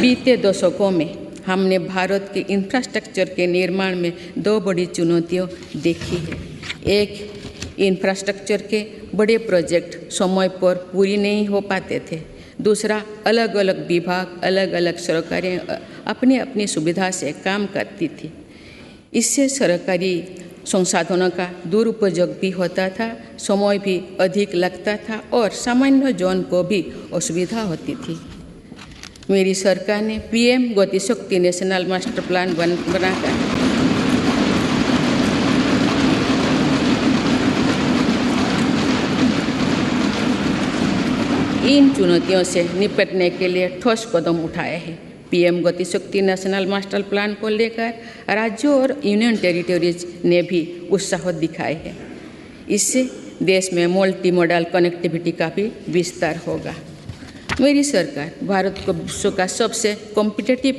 बीते दशकों में हमने भारत के इंफ्रास्ट्रक्चर के निर्माण में दो बड़ी चुनौतियां देखी है। एक, इंफ्रास्ट्रक्चर के बड़े प्रोजेक्ट समय पर पूरी नहीं हो पाते थे। दूसरा, अलग अलग विभाग, अलग अलग सरकारें अपनी अपनी सुविधा से काम करती थी। इससे सरकारी संसाधनों का दुरुपयोग भी होता था, समय भी अधिक लगता था और सामान्य जन को भी असुविधा होती थी। मेरी सरकार ने पीएम गति शक्ति नेशनल मास्टर प्लान बनाकर इन चुनौतियों से निपटने के लिए ठोस कदम उठाए हैं। पीएम गति शक्ति नेशनल मास्टर प्लान को लेकर राज्यों और यूनियन टेरिटरीज ने भी उत्साह दिखाए है। इससे देश में मल्टी मॉडल कनेक्टिविटी का भी विस्तार होगा। मेरी सरकार भारत को विश्व का सबसे कॉम्पिटिटिव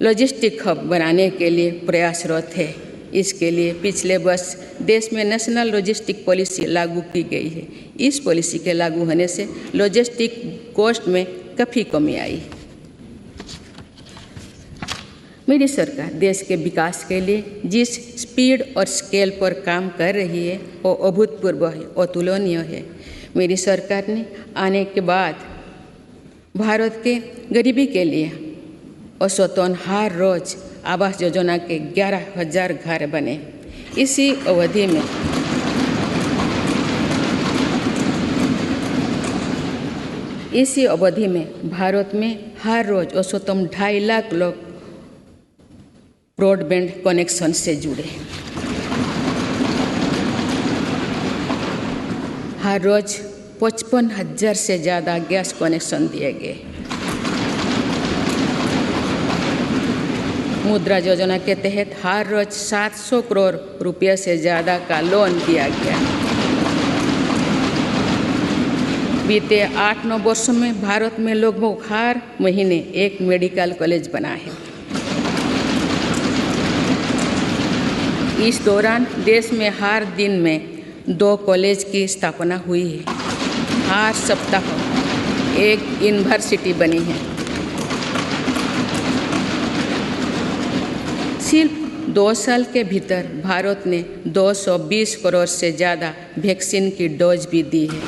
लॉजिस्टिक हब बनाने के लिए प्रयासरत है। इसके लिए पिछले वर्ष देश में नेशनल लॉजिस्टिक पॉलिसी लागू की गई है। इस पॉलिसी के लागू होने से लॉजिस्टिक कॉस्ट में काफ़ी कमी आई। मेरी सरकार देश के विकास के लिए जिस स्पीड और स्केल पर काम कर रही है वो अभूतपूर्व है, अतुलनीय है। मेरी सरकार ने आने के बाद भारत के गरीबी के लिए औसतन हर रोज आवास योजना के 11,000 घर बने। इसी अवधि में भारत में हर रोज औसतन 2.5 लाख लोग ब्रॉडबैंड कनेक्शन से जुड़े। हर रोज 55,000 से ज़्यादा गैस कनेक्शन दिए गए। मुद्रा योजना के तहत हर रोज 700 करोड़ रुपये से ज़्यादा का लोन दिया गया। बीते 8-9 वर्षों में भारत में लगभग हर महीने एक मेडिकल कॉलेज बना है। इस दौरान देश में हर दिन में 2 कॉलेज की स्थापना हुई है। हर सप्ताह एक यूनिवर्सिटी बनी है। सिर्फ 2 साल के भीतर भारत ने 220 करोड़ से ज़्यादा वैक्सीन की डोज भी दी है।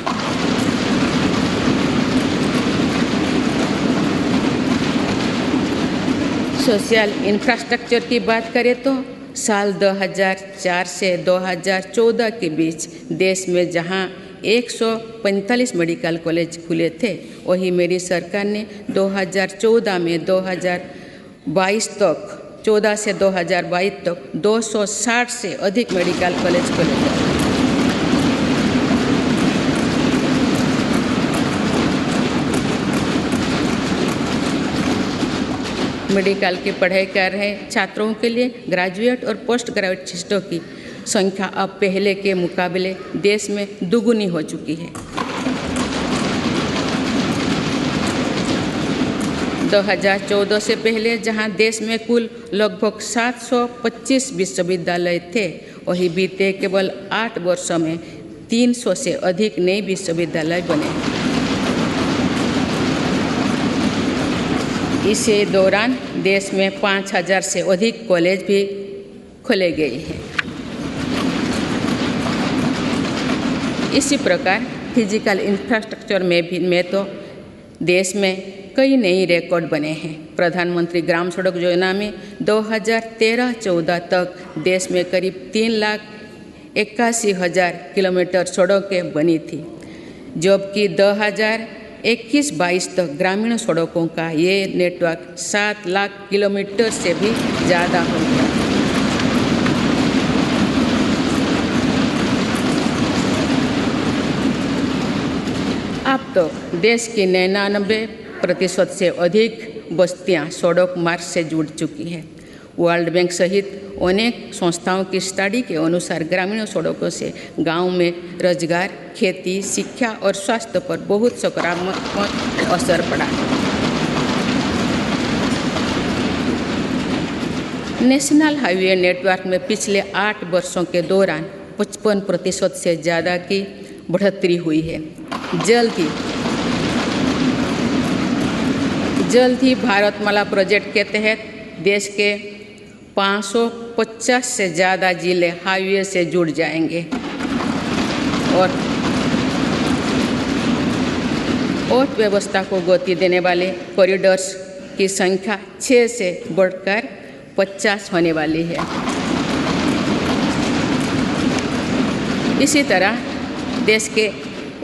सोशल इंफ्रास्ट्रक्चर की बात करें तो साल 2004 से 2014 के बीच देश में जहां 145 मेडिकल कॉलेज खुले थे, वही मेरी सरकार ने 2014 में 14 से 2022 तक 260 से अधिक मेडिकल कॉलेज खोले थे। मेडिकल की पढ़ाई कर रहे छात्रों के लिए ग्रेजुएट और पोस्ट ग्रेजुएटों की संख्या अब पहले के मुकाबले देश में दुगुनी हो चुकी है। 2014 से पहले जहां देश में कुल लगभग 725 विश्वविद्यालय थे, वही बीते केवल 8 वर्षों में 300 से अधिक नए विश्वविद्यालय बने। इसी दौरान देश में 5,000 से अधिक कॉलेज भी खोले गए हैं। इसी प्रकार फिजिकल इंफ्रास्ट्रक्चर में तो देश में कई नए रिकॉर्ड बने हैं। प्रधानमंत्री ग्राम सड़क योजना में 2013-14 तक देश में करीब 3,81,000 किलोमीटर सड़कें बनी थी, जबकि 2021-22 तक ग्रामीण सड़कों का ये नेटवर्क 7 लाख किलोमीटर से भी ज़्यादा हो गया। अब तो देश की 99% से अधिक बस्तियां सड़क मार्ग से जुड़ चुकी हैं। वर्ल्ड बैंक सहित अनेक संस्थाओं की स्टडी के अनुसार ग्रामीण सड़कों से गांव में रोजगार, खेती, शिक्षा और स्वास्थ्य पर बहुत सकारात्मक असर पड़ा है। नेशनल हाईवे नेटवर्क में पिछले 8 वर्षों के दौरान 55% से ज़्यादा की बढ़ोतरी हुई है। जल्द ही भारतमाला प्रोजेक्ट के तहत देश के 550 से ज़्यादा जिले हाईवे से जुड़ जाएंगे और अर्थव्यवस्था को गति देने वाले कॉरिडोर्स की संख्या 6 से बढ़कर 50 होने वाली है। इसी तरह देश के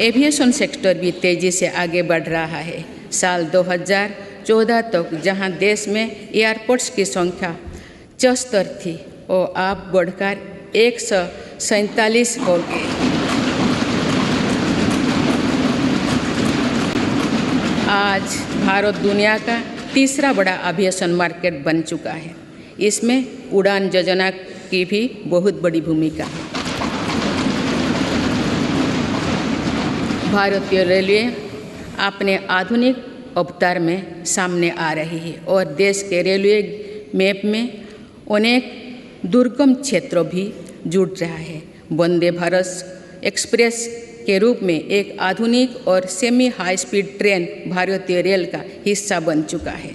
एविएशन सेक्टर भी तेज़ी से आगे बढ़ रहा है। साल 2014 तक जहां देश में एयरपोर्ट्स की संख्या 74 थी और अब बढ़कर 147 हो गई। आज भारत दुनिया का तीसरा बड़ा एविएशन मार्केट बन चुका है। इसमें उड़ान योजना की भी बहुत बड़ी भूमिका है। भारतीय रेलवे अपने आधुनिक अवतार में सामने आ रही है और देश के रेलवे मैप में अनेक दुर्गम क्षेत्रों भी जुड़ रहा है। वंदे भारत एक्सप्रेस के रूप में एक आधुनिक और सेमी हाई स्पीड ट्रेन भारतीय रेल का हिस्सा बन चुका है।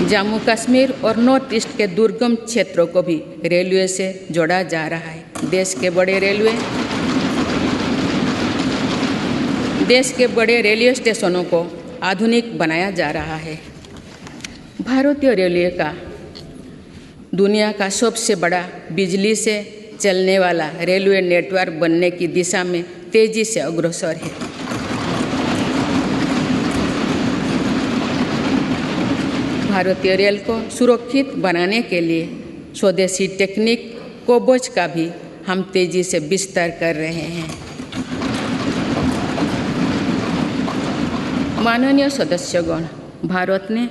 जम्मू कश्मीर और नॉर्थ ईस्ट के दुर्गम क्षेत्रों को भी रेलवे से जोड़ा जा रहा है। देश के बड़े रेलवे स्टेशनों को आधुनिक बनाया जा रहा है। भारतीय रेलवे का दुनिया का सबसे बड़ा बिजली से चलने वाला रेलवे नेटवर्क बनने की दिशा में तेजी से अग्रसर है। भारतीय रेल को सुरक्षित बनाने के लिए स्वदेशी टेक्निक कोबोज का भी हम तेजी से विस्तार कर रहे हैं। माननीय सदस्यगण, भारत ने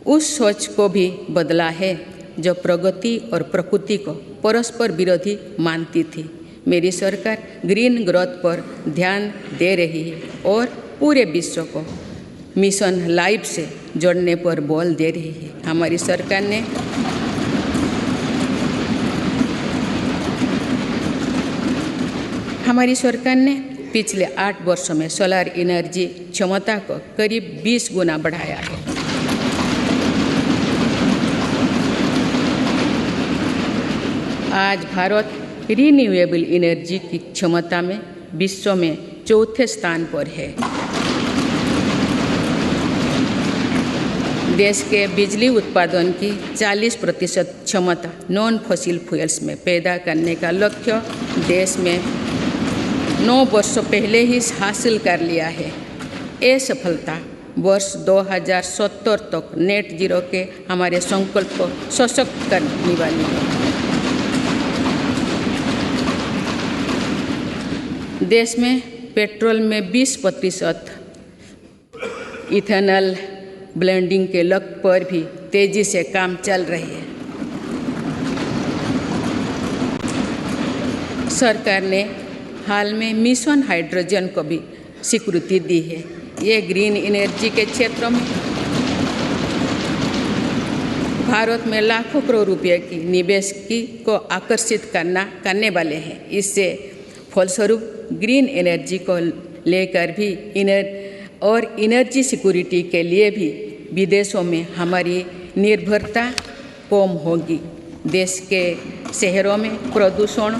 उस सोच को भी बदला है जो प्रगति और प्रकृति को परस्पर विरोधी मानती थी। मेरी सरकार ग्रीन ग्रोथ पर ध्यान दे रही है और पूरे विश्व को मिशन लाइफ से जोड़ने पर बल दे रही है। हमारी सरकार ने पिछले 8 वर्षों में सोलर एनर्जी क्षमता को करीब 20 गुना बढ़ाया है। आज भारत रिन्यूएबल एनर्जी की क्षमता में विश्व में चौथे स्थान पर है। देश के बिजली उत्पादन की 40% क्षमता नॉन फॉसिल फ्यूल्स में पैदा करने का लक्ष्य देश में 9 वर्षों पहले ही हासिल कर लिया है। ये सफलता वर्ष 2070 तक नेट जीरो के हमारे संकल्प को सशक्त करने वाली है। देश में पेट्रोल में 20% इथेनॉल ब्लेंडिंग के लक्ष्य पर भी तेजी से काम चल रही है। सरकार ने हाल में मिशन हाइड्रोजन को भी स्वीकृति दी है। ये ग्रीन एनर्जी के क्षेत्रों में भारत में लाखों करोड़ रुपए की निवेश को आकर्षित करने वाले हैं। इससे फलस्वरूप ग्रीन एनर्जी को लेकर भी एनर्जी सिक्योरिटी के लिए भी विदेशों में हमारी निर्भरता कम होगी। देश के शहरों में प्रदूषण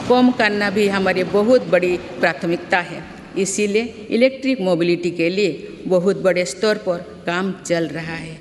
कम करना भी हमारी बहुत बड़ी प्राथमिकता है। इसीलिए इलेक्ट्रिक मोबिलिटी के लिए बहुत बड़े स्तर पर काम चल रहा है।